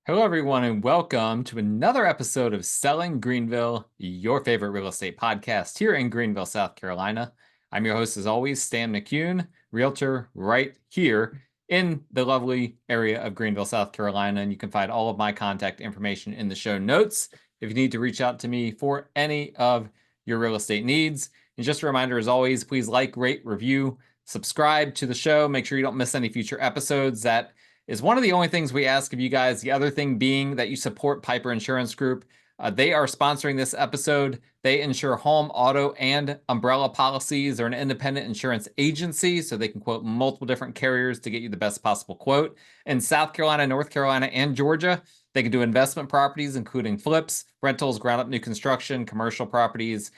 Hello, everyone, and welcome to another episode of Selling Greenville, your favorite real estate podcast here in Greenville, South Carolina. I'm your host, as always, Stan McCune, realtor right here in the lovely area of Greenville, South Carolina. And you can find all of my contact information in the show notes if you need to reach out to me for any of your real estate needs. And just a reminder, as always, please like, rate, review, subscribe to the show. Make sure you don't miss any future episodes. That is one of the only things we ask of you guys. The other thing being that you support Piper Insurance Group. They are sponsoring this episode. They insure home, auto, and umbrella policies. They're an independent insurance agency, so they can quote multiple different carriers to get you the best possible quote. In South Carolina, North Carolina, and Georgia, they can do investment properties, including flips, rentals, ground-up new construction, commercial properties,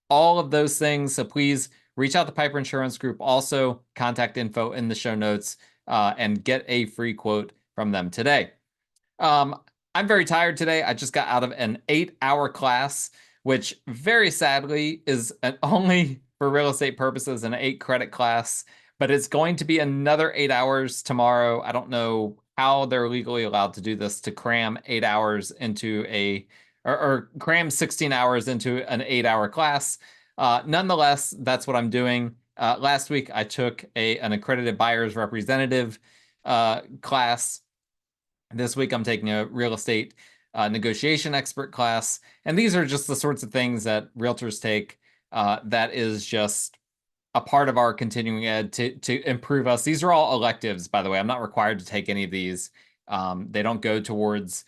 all of those things. So please reach out to Piper Insurance Group. Also, contact info in the show notes. And get a free quote from them today. I'm very tired today. I just got out of an 8-hour class, which very sadly is only for real estate purposes an 8-credit class, but it's going to be another 8 hours tomorrow. I don't know how they're legally allowed to do this, to cram 8 hours into or cram 16 hours into an 8-hour class. Nonetheless, that's what I'm doing. Last week, I took an accredited buyer's representative class. This week, I'm taking a real estate negotiation expert class. And these are just the sorts of things that realtors take that is just a part of our continuing ed to improve us. These are all electives, by the way. I'm not required to take any of these. They don't go towards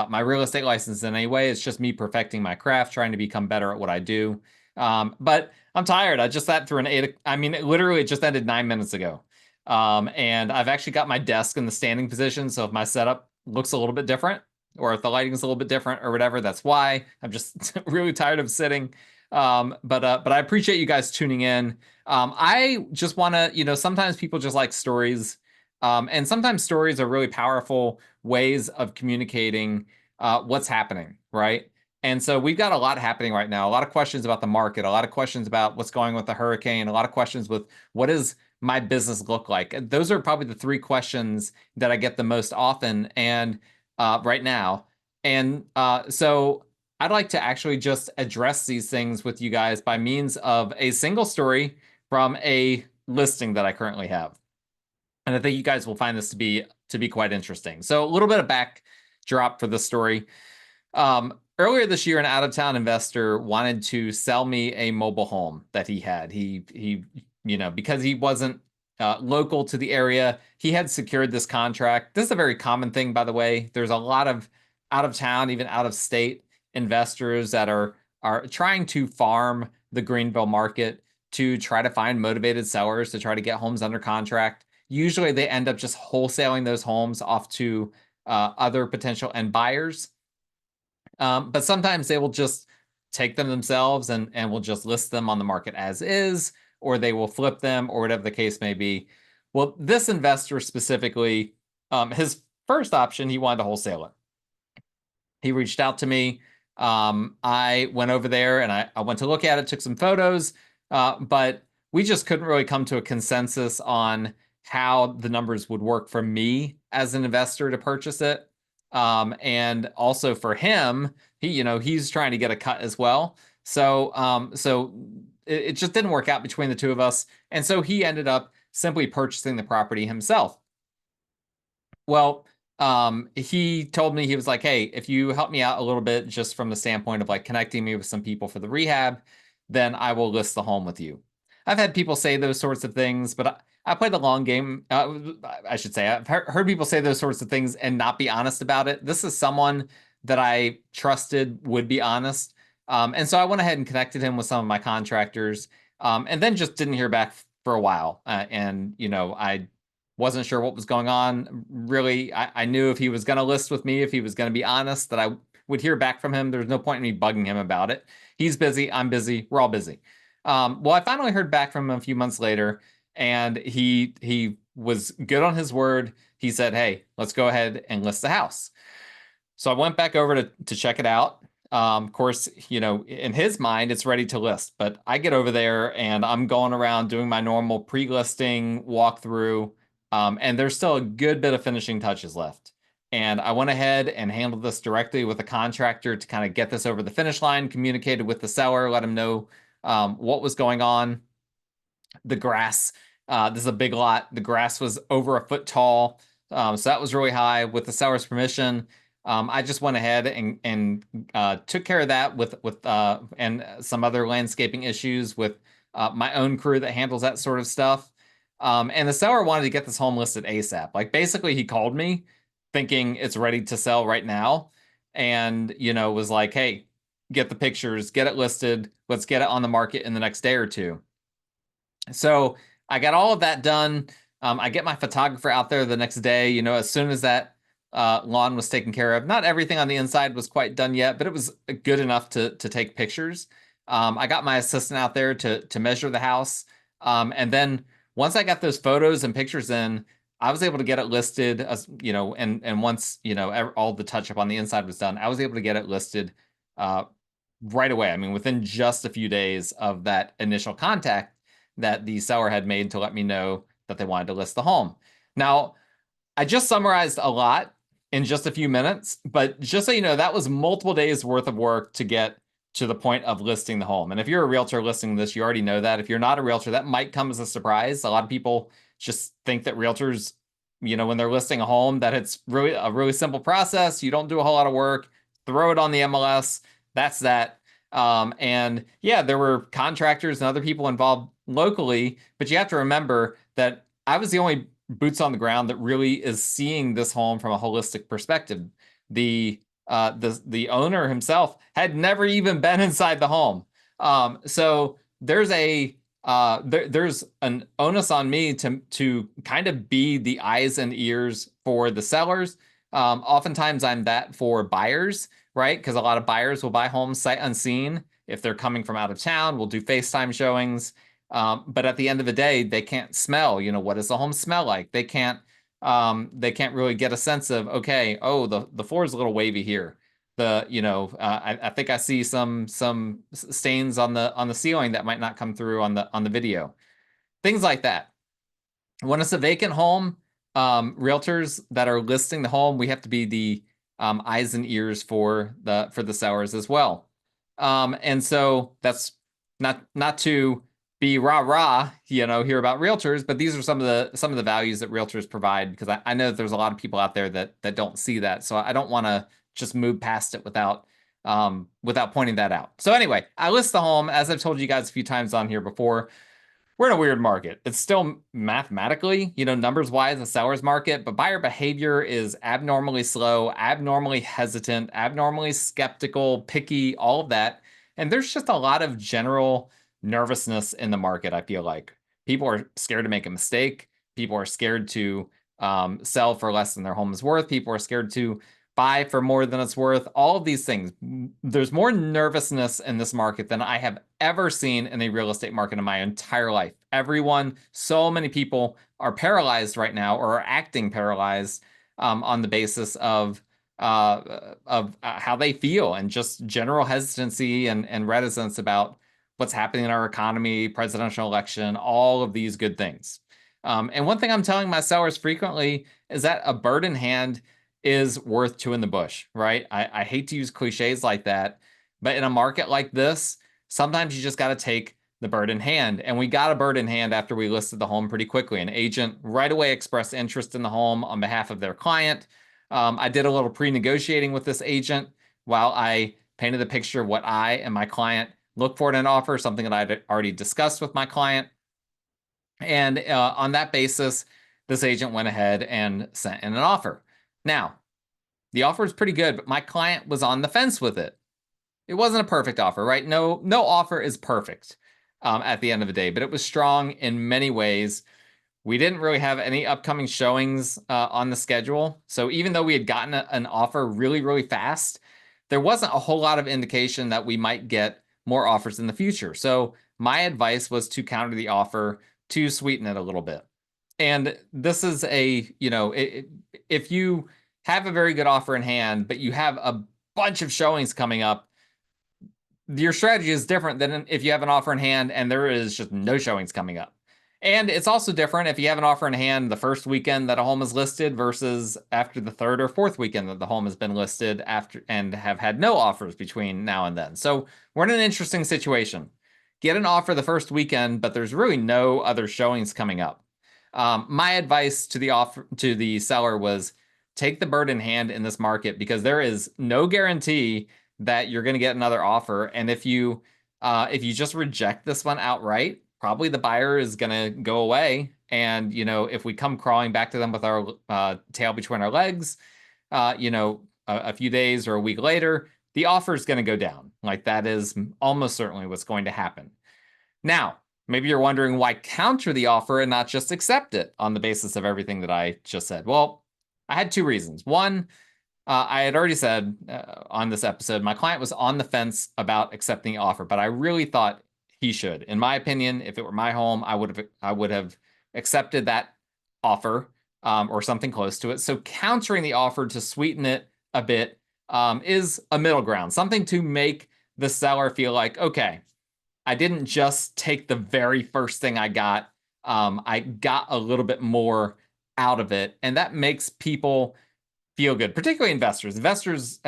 my real estate license in any way. It's just me perfecting my craft, trying to become better at what I do. But I'm tired. I just sat through it literally just ended 9 minutes ago. And I've actually got my desk in the standing position. So if my setup looks a little bit different, or if the lighting is a little bit different or whatever, that's why. I'm just really tired of sitting. But I appreciate you guys tuning in. I just want to, sometimes people just like stories. And sometimes stories are really powerful ways of communicating what's happening, right? And so we've got a lot happening right now, a lot of questions about the market, a lot of questions about what's going on with the hurricane, a lot of questions with what does my business look like? Those are probably the 3 questions that I get the most often and right now. And so I'd like to actually just address these things with you guys by means of a single story from a listing that I currently have. And I think you guys will find this to be quite interesting. So a little bit of backdrop for the story. Earlier this year, an out-of-town investor wanted to sell me a mobile home that he had. He because he wasn't local to the area, he had secured this contract. This is a very common thing, by the way. There's a lot of out-of-town, even out-of-state investors that are trying to farm the Greenville market to try to find motivated sellers to try to get homes under contract. Usually, they end up just wholesaling those homes off to other potential end buyers. But sometimes they will just take them themselves and will just list them on the market as is, or they will flip them, or whatever the case may be. Well, this investor specifically, his first option, he wanted to wholesale it. He reached out to me. I went over there and I went to look at it, took some photos, but we just couldn't really come to a consensus on how the numbers would work for me as an investor to purchase it. And also for him, he's trying to get a cut as well. So it just didn't work out between the two of us. And so he ended up simply purchasing the property himself. Well, he told me, he was like, hey, if you help me out a little bit, just from the standpoint of like connecting me with some people for the rehab, then I will list the home with you. I've had people say those sorts of things, but I play the long game. I should say I've heard people say those sorts of things and not be honest about it. This is someone that I trusted would be honest. And so I went ahead and connected him with some of my contractors, and then just didn't hear back for a while. I wasn't sure what was going on. Really, I knew if he was going to list with me, if he was going to be honest, that I would hear back from him. There's no point in me bugging him about it. He's busy. I'm busy. We're all busy. Well, I finally heard back from him a few months later, and he was good on his word. He said, hey, let's go ahead and list the house. So I went back over to check it out. Of course, in his mind, it's ready to list, but I get over there and I'm going around doing my normal pre-listing walkthrough. And there's still a good bit of finishing touches left. And I went ahead and handled this directly with a contractor to kind of get this over the finish line, communicated with the seller, let him know what was going on. The grass, this is a big lot. The grass was over a foot tall. So that was really high. With the seller's permission, I just went ahead and took care of that with and some other landscaping issues with my own crew that handles that sort of stuff. And the seller wanted to get this home listed ASAP. Like basically, he called me thinking it's ready to sell right now, and was like, "Hey, get the pictures, get it listed. Let's get it on the market in the next day or two." So I got all of that done. I get my photographer out there the next day, as soon as that lawn was taken care of. Not everything on the inside was quite done yet, but it was good enough to take pictures. I got my assistant out there to measure the house. And then once I got those photos and pictures in, I was able to get it listed as, and once, all the touch up on the inside was done, I was able to get it listed right away. I mean, within just a few days of that initial contact that the seller had made to let me know that they wanted to list the home. Now, I just summarized a lot in just a few minutes, but just so you know, that was multiple days worth of work to get to the point of listing the home. And if you're a realtor listening to this, you already know that. If you're not a realtor, that might come as a surprise. A lot of people just think that realtors, when they're listing a home, that it's really a really simple process. You don't do a whole lot of work, throw it on the MLS. That's that. And yeah, there were contractors and other people involved locally, but you have to remember that I was the only boots on the ground that really is seeing this home from a holistic perspective. The owner himself had never even been inside the home. So there's there's an onus on me to kind of be the eyes and ears for the sellers. Oftentimes I'm that for buyers, right? Because a lot of buyers will buy homes sight unseen. If they're coming from out of town, we'll do FaceTime showings. But at the end of the day, they can't smell, what does the home smell like? They can't really get a sense of, okay, oh, the floor is a little wavy here. I think I see some stains on the ceiling that might not come through on the video. Things like that. When it's a vacant home, realtors that are listing the home, we have to be the eyes and ears for the sellers as well. And so that's not to be rah-rah, hear about realtors, but these are some of the values that realtors provide, because I know that there's a lot of people out there that don't see that. So I don't want to just move past it without pointing that out. So anyway, I list the home, as I've told you guys a few times on here before. We're in a weird market. It's still mathematically, numbers-wise, a seller's market, but buyer behavior is abnormally slow, abnormally hesitant, abnormally skeptical, picky, all of that. And there's just a lot of general nervousness in the market, I feel like. People are scared to make a mistake. People are scared to sell for less than their home is worth. People are scared to buy for more than it's worth. All of these things. There's more nervousness in this market than I have ever seen in a real estate market in my entire life. So many people are paralyzed right now, or are acting paralyzed on the basis of how they feel, and just general hesitancy and reticence about what's happening in our economy, presidential election, all of these good things. And one thing I'm telling my sellers frequently is that a bird in hand is worth two in the bush, right? I hate to use cliches like that, but in a market like this, sometimes you just got to take the bird in hand. And we got a bird in hand after we listed the home pretty quickly. An agent right away expressed interest in the home on behalf of their client. I did a little pre-negotiating with this agent while I painted a picture of what I and my client look for in an offer, something that I'd already discussed with my client. And on that basis, this agent went ahead and sent in an offer. Now, the offer is pretty good, but my client was on the fence with it. It wasn't a perfect offer, right? No offer is perfect at the end of the day, but it was strong in many ways. We didn't really have any upcoming showings on the schedule. So even though we had gotten an offer really, really fast, there wasn't a whole lot of indication that we might get more offers in the future. So my advice was to counter the offer, to sweeten it a little bit. And this is if you have a very good offer in hand, but you have a bunch of showings coming up, your strategy is different than if you have an offer in hand and there is just no showings coming up. And it's also different if you have an offer in hand the first weekend that a home is listed versus after the third or fourth weekend that the home has been listed after and have had no offers between now and then. So we're in an interesting situation. Get an offer the first weekend, but there's really no other showings coming up. My advice to the seller was take the bird in hand in this market because there is no guarantee that you're going to get another offer. And if you just reject this one outright, probably the buyer is going to go away. And, if we come crawling back to them with our tail between our legs, a few days or a week later, the offer is going to go down. Like that is almost certainly what's going to happen. Now, maybe you're wondering why counter the offer and not just accept it on the basis of everything that I just said. Well, I had two reasons. One, I had already said on this episode, my client was on the fence about accepting the offer, but I really thought he should. In my opinion, if it were my home, I would have accepted that offer or something close to it. So countering the offer to sweeten it a bit is a middle ground, something to make the seller feel like, okay, I didn't just take the very first thing I got. I got a little bit more out of it, and that makes people feel good, particularly investors. Investors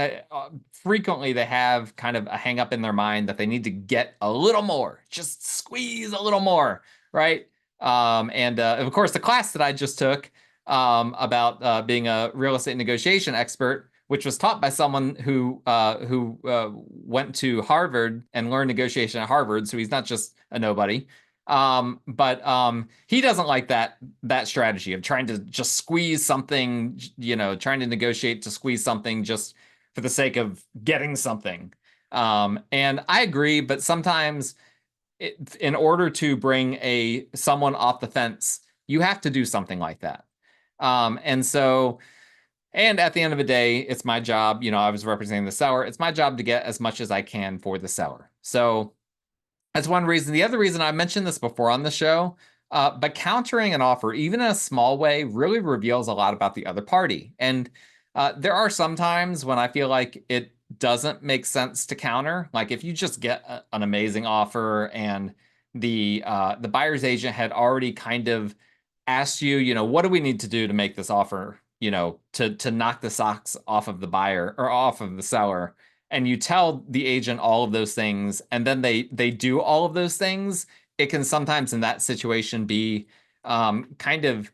frequently they have kind of a hang up in their mind that they need to get a little more, just squeeze a little more, right? And of course, the class that I just took about being a real estate negotiation expert, which was taught by someone who went to Harvard and learned negotiation at Harvard, so he's not just a nobody. But he doesn't like that strategy of trying to just squeeze something, trying to negotiate to squeeze something just for the sake of getting something. And I agree, but sometimes in order to bring someone off the fence, you have to do something like that. And at the end of the day, it's my job, I was representing the seller. It's my job to get as much as I can for the seller. So that's one reason. The other reason, I mentioned this before on the show, but countering an offer, even in a small way, really reveals a lot about the other party. And there are some times when I feel like it doesn't make sense to counter. Like if you just get an amazing offer and the buyer's agent had already kind of asked you, what do we need to do to make this offer, to knock the socks off of the buyer or off of the seller, and you tell the agent all of those things, and then they do all of those things, it can sometimes in that situation be kind of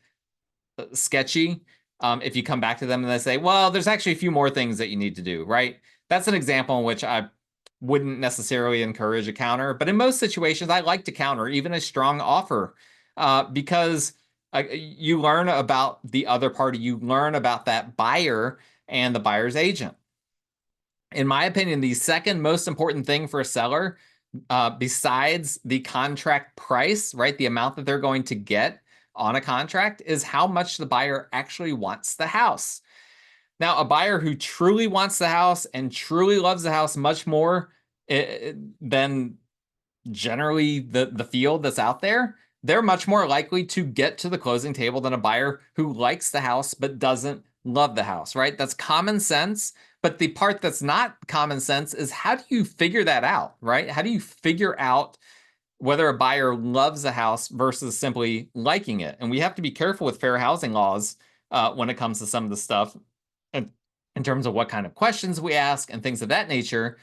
sketchy. If you come back to them and they say, well, there's actually a few more things that you need to do, right? That's an example in which I wouldn't necessarily encourage a counter. But in most situations, I like to counter even a strong offer because you learn about the other party. You learn about that buyer and the buyer's agent. In my opinion, the second most important thing for a seller, besides the contract price, right, the amount that they're going to get on a contract, is how much the buyer actually wants the house. Now, a buyer who truly wants the house and truly loves the house much more than generally the field that's out there, they're much more likely to get to the closing table than a buyer who likes the house but doesn't love the house, right? That's common sense. But the part that's not common sense is how do you figure that out, right? How do you figure out whether a buyer loves a house versus simply liking it? And we have to be careful with fair housing laws when it comes to some of the stuff in terms of what kind of questions we ask and things of that nature.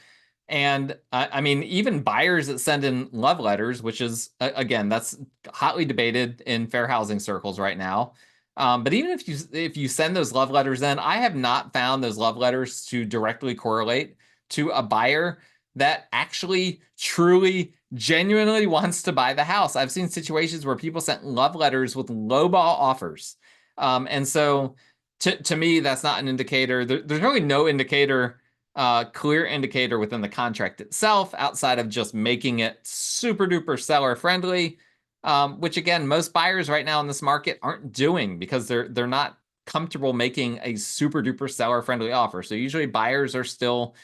And I mean, even buyers that send in love letters, which is, again, that's hotly debated in fair housing circles right now. But even if you send those love letters in, I have not found those love letters to directly correlate to a buyer that actually, truly, genuinely wants to buy the house. I've seen situations where people sent love letters with lowball offers. And so to me, that's not an indicator. There's really no indicator, clear indicator within the contract itself outside of just making it super duper seller friendly. Which again, most buyers right now in this market aren't doing because they're not comfortable making a super duper seller friendly offer. So usually buyers are still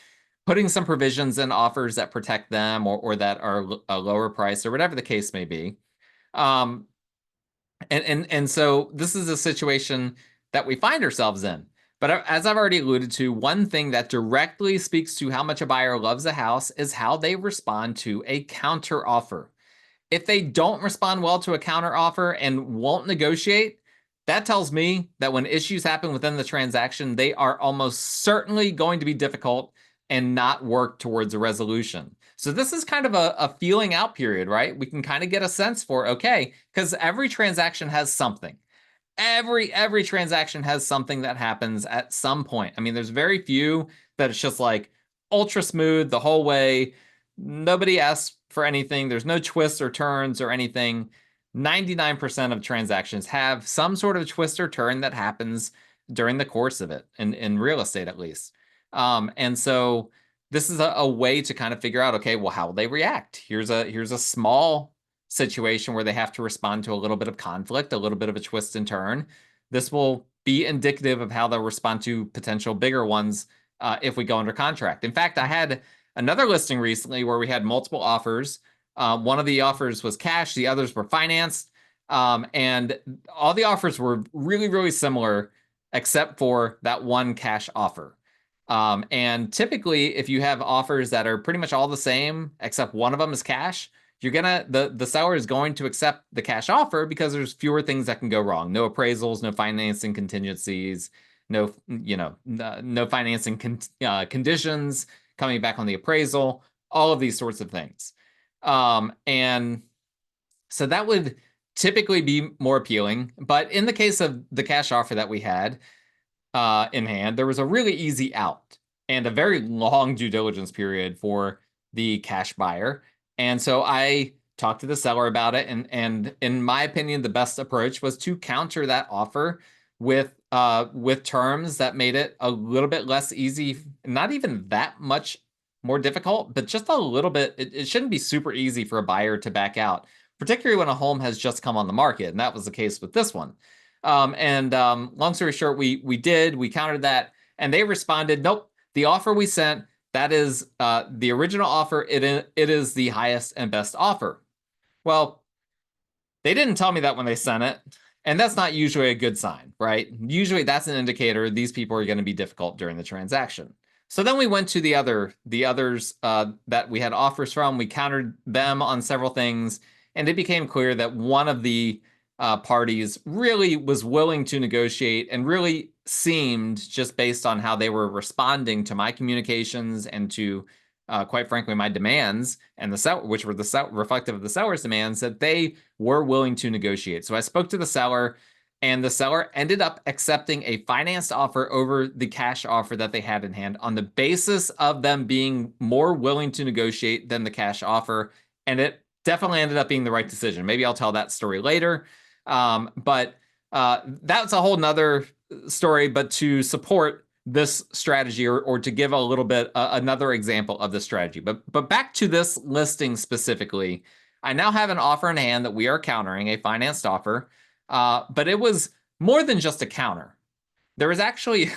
putting some provisions in offers that protect them or that are a lower price or whatever the case may be. And so this is a situation that we find ourselves in. But as I've already alluded to, one thing that directly speaks to how much a buyer loves a house is how they respond to a counter offer. If they don't respond well to a counter offer and won't negotiate, that tells me that when issues happen within the transaction, they are almost certainly going to be difficult and not work towards a resolution. So this is kind of a feeling out period, right? We can kind of get a sense for, okay, because every transaction has something. Every transaction has something that happens at some point. I mean, there's very few that it's just like ultra smooth the whole way. Nobody asks for anything. There's no twists or turns or anything. 99% of transactions have some sort of twist or turn that happens during the course of it, in real estate at least. And so this is a way to kind of figure out, okay, well, how will they react? Here's a small situation where they have to respond to a little bit of conflict, a little bit of a twist and turn. This will be indicative of how they'll respond to potential bigger ones if we go under contract. In fact, I had another listing recently where we had multiple offers. One of the offers was cash, the others were financed. And all the offers were really, really similar, except for that one cash offer. And typically, if you have offers that are pretty much all the same, except one of them is cash, the seller is going to accept the cash offer because there's fewer things that can go wrong. No appraisals, no financing contingencies, no financing conditions coming back on the appraisal, all of these sorts of things. And so that would typically be more appealing. But in the case of the cash offer that we had in hand, there was a really easy out and a very long due diligence period for the cash buyer. And so I talked to the seller about it. And in my opinion, the best approach was to counter that offer with terms that made it a little bit less easy, not even that much more difficult, but just a little bit. It shouldn't be super easy for a buyer to back out, particularly when a home has just come on the market. And that was the case with this one. Long story short, we countered that, and they responded, nope, the offer we sent, that is the original offer. It is the highest and best offer. Well, they didn't tell me that when they sent it, and that's not usually a good sign, right? Usually that's an indicator these people are going to be difficult during the transaction. So then we went to the others that we had offers from. We countered them on several things, and it became clear that one of the parties really was willing to negotiate and really seemed, just based on how they were responding to my communications and to, quite frankly, my demands, and which were reflective of the seller's demands, that they were willing to negotiate. So I spoke to the seller, and the seller ended up accepting a financed offer over the cash offer that they had in hand on the basis of them being more willing to negotiate than the cash offer. And it definitely ended up being the right decision. Maybe I'll tell that story later. But that's a whole nother story. But to support this strategy, or to give a little bit another example of the strategy, but back to this listing specifically, I now have an offer in hand that we are countering, a financed offer. But it was more than just a counter. There was actually,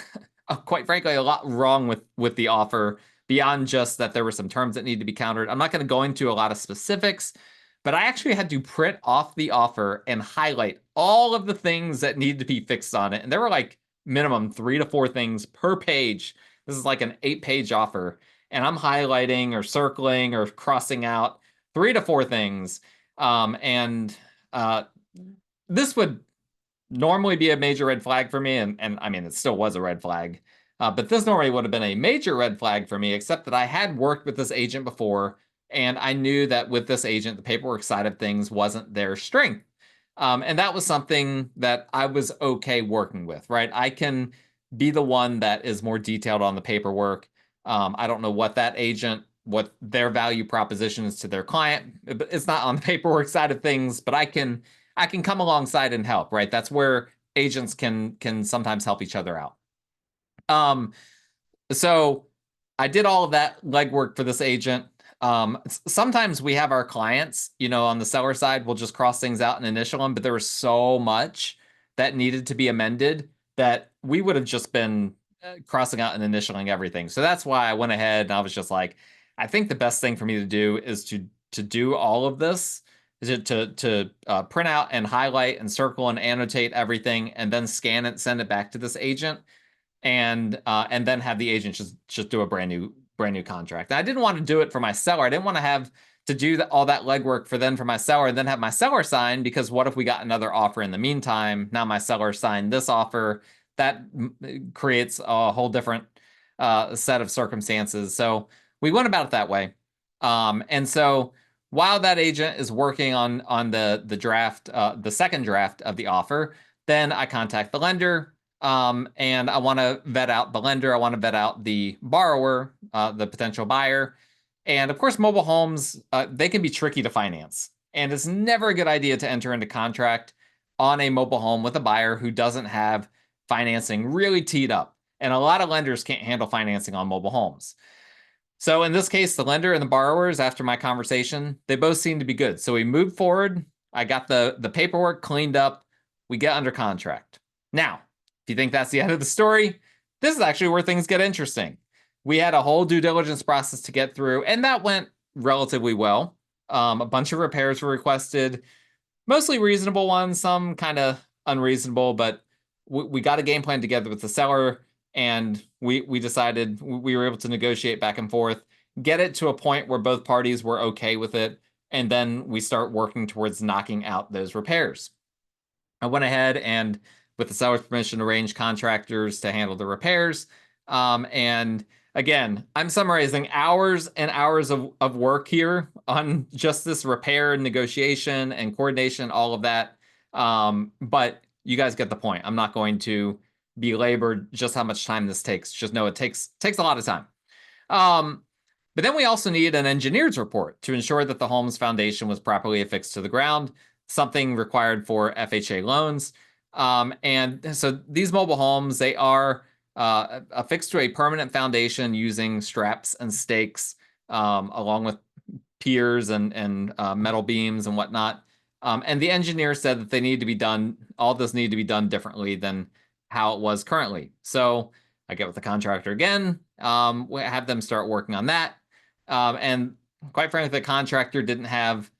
quite frankly, a lot wrong with the offer beyond just that there were some terms that needed to be countered. I'm not going to go into a lot of specifics, but I actually had to print off the offer and highlight all of the things that needed to be fixed on it. And there were like minimum 3 to 4 things per page. This is like an 8-page offer. And I'm highlighting or circling or crossing out 3 to 4 things. This would normally be a major red flag for me. And I mean, it still was a red flag. But this normally would have been a major red flag for me, except that I had worked with this agent before, and I knew that with this agent, the paperwork side of things wasn't their strength. And that was something that I was okay working with, right? I can be the one that is more detailed on the paperwork. I don't know what their value proposition is to their client. It's not on the paperwork side of things, but I can come alongside and help, right? That's where agents can sometimes help each other out. So I did all of that legwork for this agent. Sometimes we have our clients, on the seller side, we'll just cross things out and initial them, but there was so much that needed to be amended that we would have just been crossing out and initialing everything. So that's why I went ahead and I was just like, I think the best thing for me to do is to do all of this, to print out and highlight and circle and annotate everything, and then scan it, send it back to this agent, and then have the agent just do a brand new contract. And I didn't want to do it for my seller. I didn't want to have to do all that legwork for my seller, and then have my seller sign, because what if we got another offer in the meantime? Now my seller signed this offer. That creates a whole different set of circumstances. So we went about it that way. And so while that agent is working on the draft, the second draft of the offer, then I contact the lender, and I want to vet out the lender. I want to vet out the borrower, the potential buyer. And of course, mobile homes, they can be tricky to finance. And it's never a good idea to enter into contract on a mobile home with a buyer who doesn't have financing really teed up. And a lot of lenders can't handle financing on mobile homes. So in this case, the lender and the borrowers, after my conversation, they both seem to be good. So we moved forward. I got the paperwork cleaned up. We get under contract. Now, if you think that's the end of the story, this is actually where things get interesting. We had a whole due diligence process to get through, and that went relatively well. A bunch of repairs were requested, mostly reasonable ones, some kind of unreasonable, but we got a game plan together with the seller, and we decided we were able to negotiate back and forth, get it to a point where both parties were okay with it, and then we start working towards knocking out those repairs. I went ahead and, with the seller's permission, arranged contractors to handle the repairs. And again, I'm summarizing hours and hours of work here on just this repair, negotiation, and coordination, all of that. But you guys get the point. I'm not going to belabor just how much time this takes. Just know it takes a lot of time. But then we also need an engineer's report to ensure that the home's foundation was properly affixed to the ground, something required for FHA loans. And so these mobile homes, they are affixed to a permanent foundation using straps and stakes, along with piers and metal beams and whatnot. And the engineer said that they need to be done, all this need to be done differently than how it was currently. So I get with the contractor again, we have them start working on that. And quite frankly, the contractor didn't have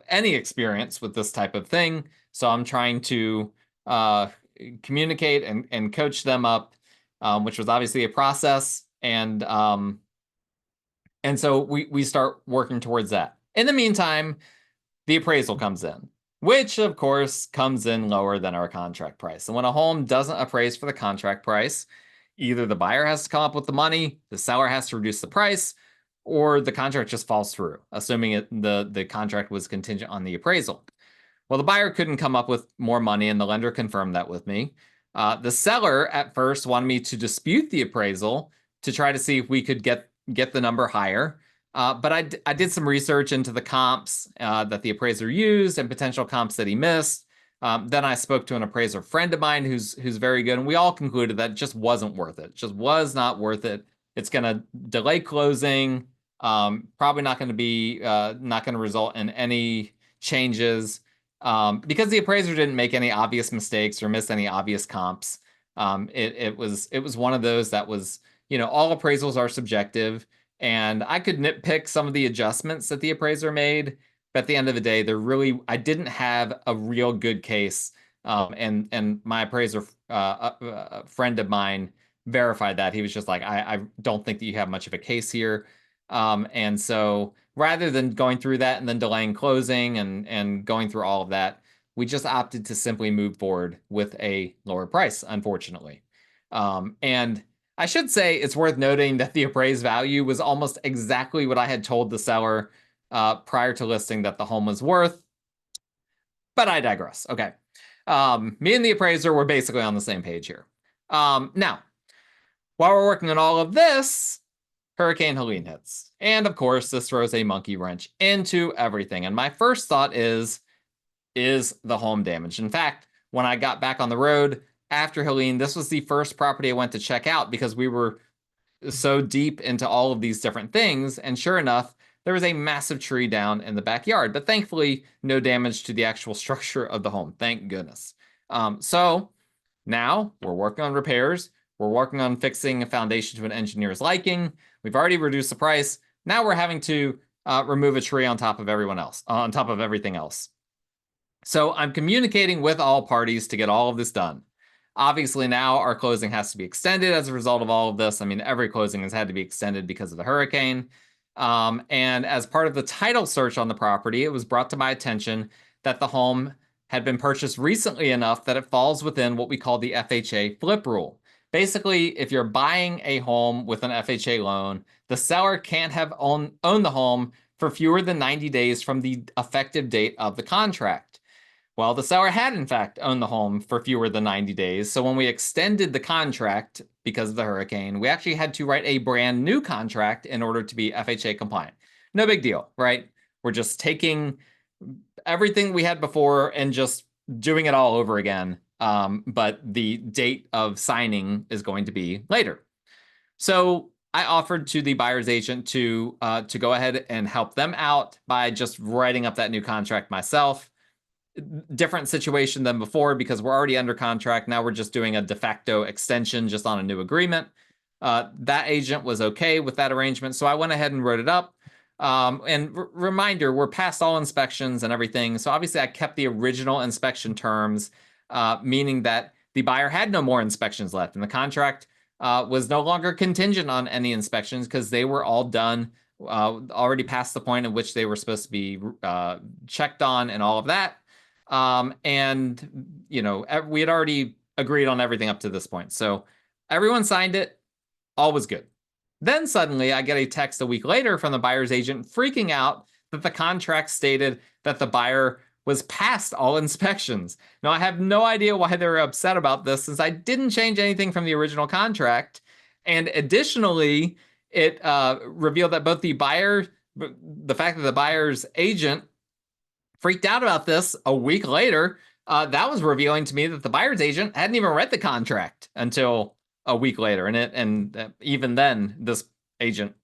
any experience with this type of thing. So I'm trying to communicate and coach them up, which was obviously a process. And so we start working towards that. In the meantime, the appraisal comes in, which of course comes in lower than our contract price. And when a home doesn't appraise for the contract price, either the buyer has to come up with the money, the seller has to reduce the price, or the contract just falls through, assuming the contract was contingent on the appraisal. Well, the buyer couldn't come up with more money, and the lender confirmed that with me. The seller at first wanted me to dispute the appraisal to try to see if we could get the number higher. But I did some research into the comps that the appraiser used and potential comps that he missed. Then I spoke to an appraiser friend of mine who's very good, and we all concluded that it just wasn't worth it. It just was not worth it. It's going to delay closing. Probably not going to be not going to result in any changes. Because the appraiser didn't make any obvious mistakes or miss any obvious comps. It was one of those that was, all appraisals are subjective, and I could nitpick some of the adjustments that the appraiser made, but at the end of the day, I didn't have a real good case. And my appraiser friend of mine verified that. He was just like, I don't think that you have much of a case here. And so rather than going through that and then delaying closing and going through all of that, we just opted to simply move forward with a lower price, unfortunately. And I should say it's worth noting that the appraised value was almost exactly what I had told the seller prior to listing that the home was worth. But I digress. Okay. Me and the appraiser were basically on the same page here. Now, while we're working on all of this, Hurricane Helene hits. And of course, this throws a monkey wrench into everything. And my first thought is the home damaged? In fact, when I got back on the road after Helene, this was the first property I went to check out because we were so deep into all of these different things. And sure enough, there was a massive tree down in the backyard, but thankfully no damage to the actual structure of the home. Thank goodness. So now we're working on repairs. We're working on fixing a foundation to an engineer's liking. We've already reduced the price. Now we're having to remove a tree on top of on top of everything else. So I'm communicating with all parties to get all of this done. Obviously, now our closing has to be extended as a result of all of this. I mean, every closing has had to be extended because of the hurricane. And as part of the title search on the property, it was brought to my attention that the home had been purchased recently enough that it falls within what we call the FHA flip rule. Basically, if you're buying a home with an FHA loan, the seller can't have owned the home for fewer than 90 days from the effective date of the contract. Well, the seller had, in fact, owned the home for fewer than 90 days. So when we extended the contract because of the hurricane, we actually had to write a brand new contract in order to be FHA compliant. No big deal, right? We're just taking everything we had before and just doing it all over again. But the date of signing is going to be later. So I offered to the buyer's agent to go ahead and help them out by just writing up that new contract myself. Different situation than before because we're already under contract. Now we're just doing a de facto extension just on a new agreement. That agent was okay with that arrangement, so I went ahead and wrote it up. And reminder, we're past all inspections and everything. So obviously I kept the original inspection terms, meaning that the buyer had no more inspections left. And the contract was no longer contingent on any inspections because they were all done, already past the point at which they were supposed to be checked on and all of that. And, you know, we had already agreed on everything up to this point. So everyone signed it. All was good. Then suddenly I get a text a week later from the buyer's agent freaking out that the contract stated that the buyer was past all inspections. Now, I have no idea why they were upset about this since I didn't change anything from the original contract. And additionally, it revealed that both the fact that the buyer's agent freaked out about this a week later, that was revealing to me that the buyer's agent hadn't even read the contract until a week later. And even then, this agent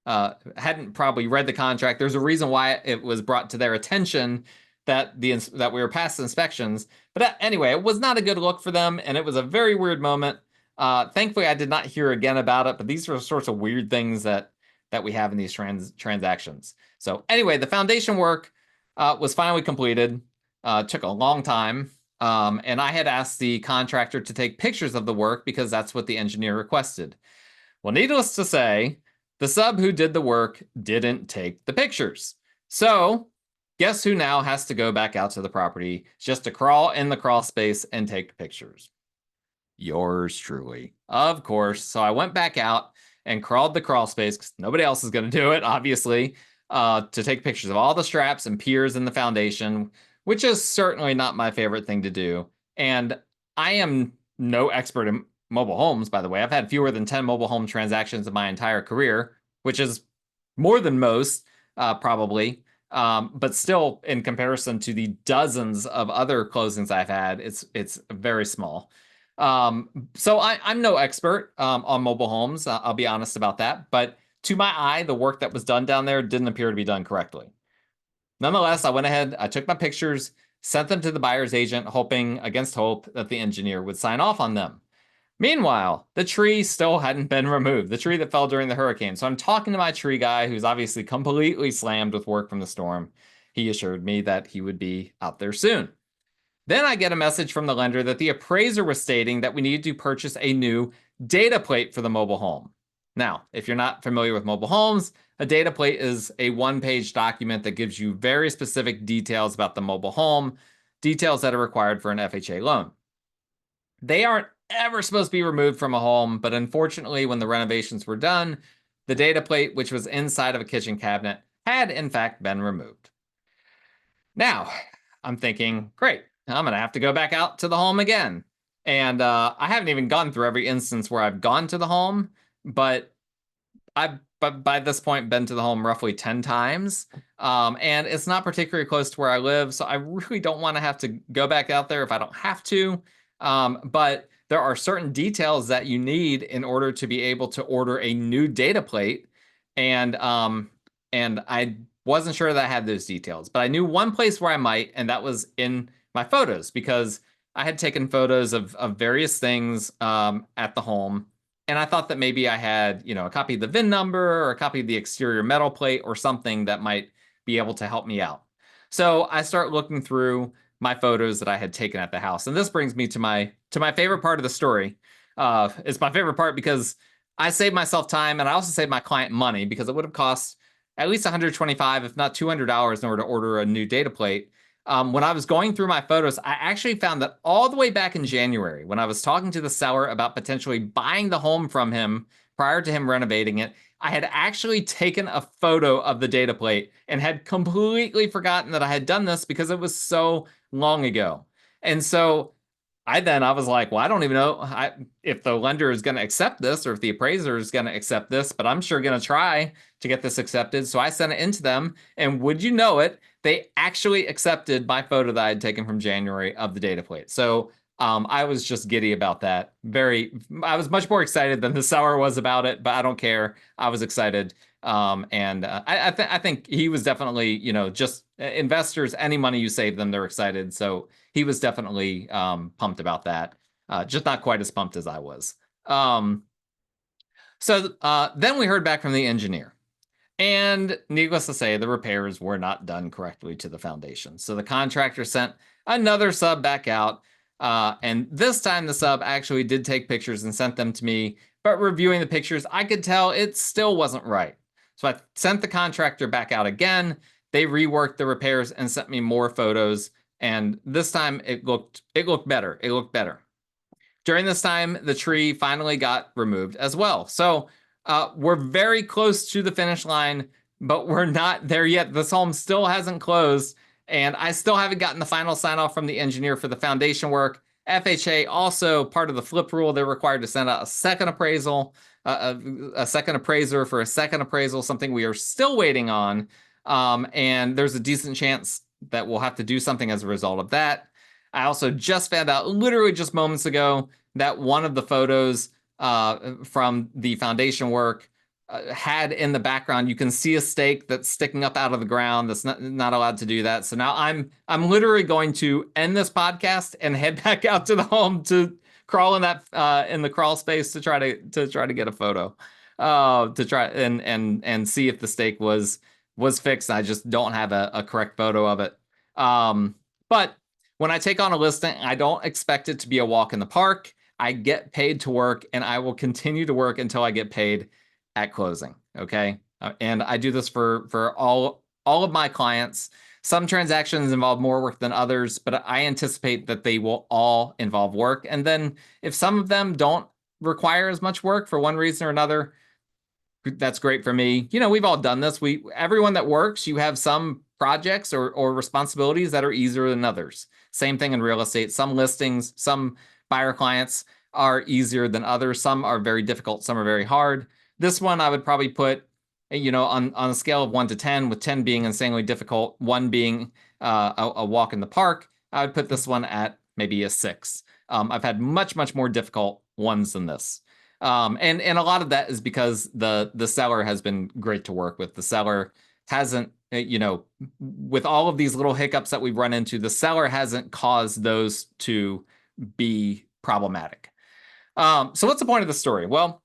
hadn't probably read the contract. There's a reason why it was brought to their attention that we were past inspections. But anyway, it was not a good look for them, and it was a very weird moment. Thankfully, I did not hear again about it, but these are the sorts of weird things that we have in these transactions. So anyway, the foundation work was finally completed. Took a long time. And I had asked the contractor to take pictures of the work because that's what the engineer requested. Well, needless to say, the sub who did the work didn't take the pictures. So guess who now has to go back out to the property just to crawl in the crawl space and take pictures? Yours truly, of course. So I went back out and crawled the crawl space because nobody else is going to do it, obviously, to take pictures of all the straps and piers in the foundation, which is certainly not my favorite thing to do. And I am no expert in mobile homes, by the way. I've had fewer than 10 mobile home transactions in my entire career, which is more than most, probably. But still, in comparison to the dozens of other closings I've had, it's very small. So I'm no expert on mobile homes. I'll be honest about that. But to my eye, the work that was done down there didn't appear to be done correctly. Nonetheless, I went ahead, I took my pictures, sent them to the buyer's agent, hoping against hope that the engineer would sign off on them. Meanwhile, the tree still hadn't been removed, the tree that fell during the hurricane. So I'm talking to my tree guy, who's obviously completely slammed with work from the storm. He assured me that he would be out there soon. Then I get a message from the lender that the appraiser was stating that we needed to purchase a new data plate for the mobile home. Now, if you're not familiar with mobile homes, a data plate is a one-page document that gives you very specific details about the mobile home, details that are required for an FHA loan. They aren't ever supposed to be removed from a home, but unfortunately, when the renovations were done, the data plate, which was inside of a kitchen cabinet, had in fact been removed. Now, I'm thinking, great, I'm going to have to go back out to the home again. And I haven't even gone through every instance where I've gone to the home, but I've by this point been to the home roughly 10 times. And it's not particularly close to where I live, so I really don't want to have to go back out there if I don't have to. But there are certain details that you need in order to be able to order a new data plate. And I wasn't sure that I had those details, but I knew one place where I might, and that was in my photos, because I had taken photos of various things at the home. And I thought that maybe I had, a copy of the VIN number or a copy of the exterior metal plate or something that might be able to help me out. So I start looking through my photos that I had taken at the house. And this brings me to my favorite part of the story. It's my favorite part because I saved myself time and I also saved my client money because it would have cost at least $125, if not $200 in order to order a new data plate. When I was going through my photos, I actually found that all the way back in January, when I was talking to the seller about potentially buying the home from him prior to him renovating it, I had actually taken a photo of the data plate and had completely forgotten that I had done this because it was so long ago. And so I was like, well, I don't even know if the lender is going to accept this or if the appraiser is going to accept this, but I'm sure going to try to get this accepted. So I sent it into them, and would you know it, they actually accepted my photo that I had taken from January of the data plate. So I was just giddy about that. I was much more excited than the seller was about it, but I don't care. I was excited. I think he was definitely, just investors, any money you save them, they're excited. So he was definitely pumped about that. Just not quite as pumped as I was. So then we heard back from the engineer. And needless to say, the repairs were not done correctly to the foundation. So the contractor sent another sub back out. And this time the sub actually did take pictures and sent them to me. But reviewing the pictures, I could tell it still wasn't right. So I sent the contractor back out again. They reworked the repairs and sent me more photos. And this time it looked better. It looked better. During this time, the tree finally got removed as well. So we're very close to the finish line, but we're not there yet. This home still hasn't closed, and I still haven't gotten the final sign-off from the engineer for the foundation work. FHA also, part of the flip rule, they're required to send out a second appraisal, a second appraiser for a second appraisal, something we are still waiting on. And there's a decent chance that we'll have to do something as a result of that. I also just found out literally just moments ago that one of the photos from the foundation work had in the background, you can see a stake that's sticking up out of the ground. That's not allowed to do that. So now I'm literally going to end this podcast and head back out to the home to crawl in that in the crawl space to try to get a photo to try and see if the stake was fixed. I just don't have a correct photo of it. But when I take on a listing, I don't expect it to be a walk in the park. I get paid to work, and I will continue to work until I get paid at closing. Okay. And I do this for all of my clients. Some transactions involve more work than others, but I anticipate that they will all involve work. And then if some of them don't require as much work for one reason or another, that's great for me. We've all done this. Everyone that works, you have some projects or responsibilities that are easier than others. Same thing in real estate. Some listings, some buyer clients are easier than others. Some are very difficult. Some are very hard. This one I would probably put, on a scale of 1 to 10, with 10 being insanely difficult, 1 being a walk in the park. I would put this one at maybe a 6. I've had much, much more difficult ones than this. And a lot of that is because the seller has been great to work with. The seller hasn't, with all of these little hiccups that we've run into, the seller hasn't caused those to be problematic. So what's the point of the story? Well,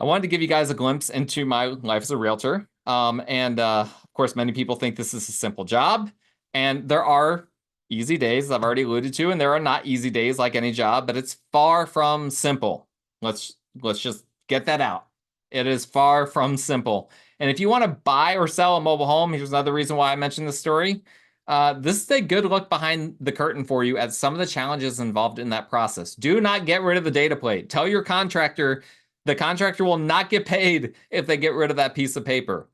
I wanted to give you guys a glimpse into my life as a realtor. Of course, many people think this is a simple job, and there are easy days, I've already alluded to, and there are not easy days like any job, but it's far from simple. Let's just get that out. It is far from simple. And if you want to buy or sell a mobile home, here's another reason why I mentioned this story. This is a good look behind the curtain for you at some of the challenges involved in that process. Do not get rid of the data plate. Tell your contractor the contractor will not get paid if they get rid of that piece of paper.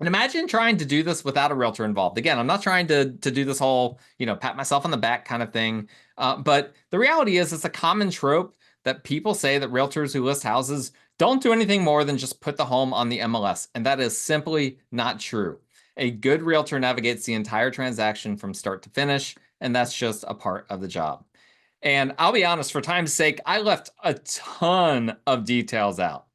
And imagine trying to do this without a realtor involved. Again, I'm not trying to do this whole, pat myself on the back kind of thing. But the reality is it's a common trope that people say that realtors who list houses don't do anything more than just put the home on the MLS. And that is simply not true. A good realtor navigates the entire transaction from start to finish, and that's just a part of the job. And I'll be honest, for time's sake, I left a ton of details out.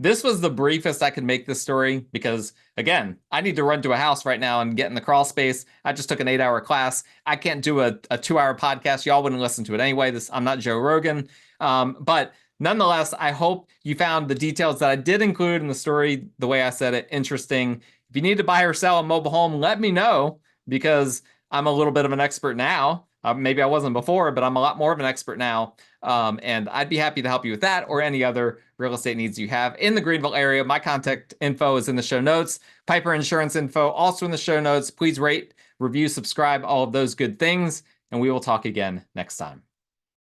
This was the briefest I could make this story because, again, I need to run to a house right now and get in the crawl space. I just took an 8-hour class. I can't do a 2-hour podcast. Y'all wouldn't listen to it anyway. I'm not Joe Rogan. But nonetheless, I hope you found the details that I did include in the story, the way I said it, interesting. If you need to buy or sell a mobile home, let me know because I'm a little bit of an expert now. Maybe I wasn't before, but I'm a lot more of an expert now. And I'd be happy to help you with that or any other real estate needs you have in the Greenville area. My contact info is in the show notes. Piper Insurance info also in the show notes. Please rate, review, subscribe, all of those good things. And we will talk again next time.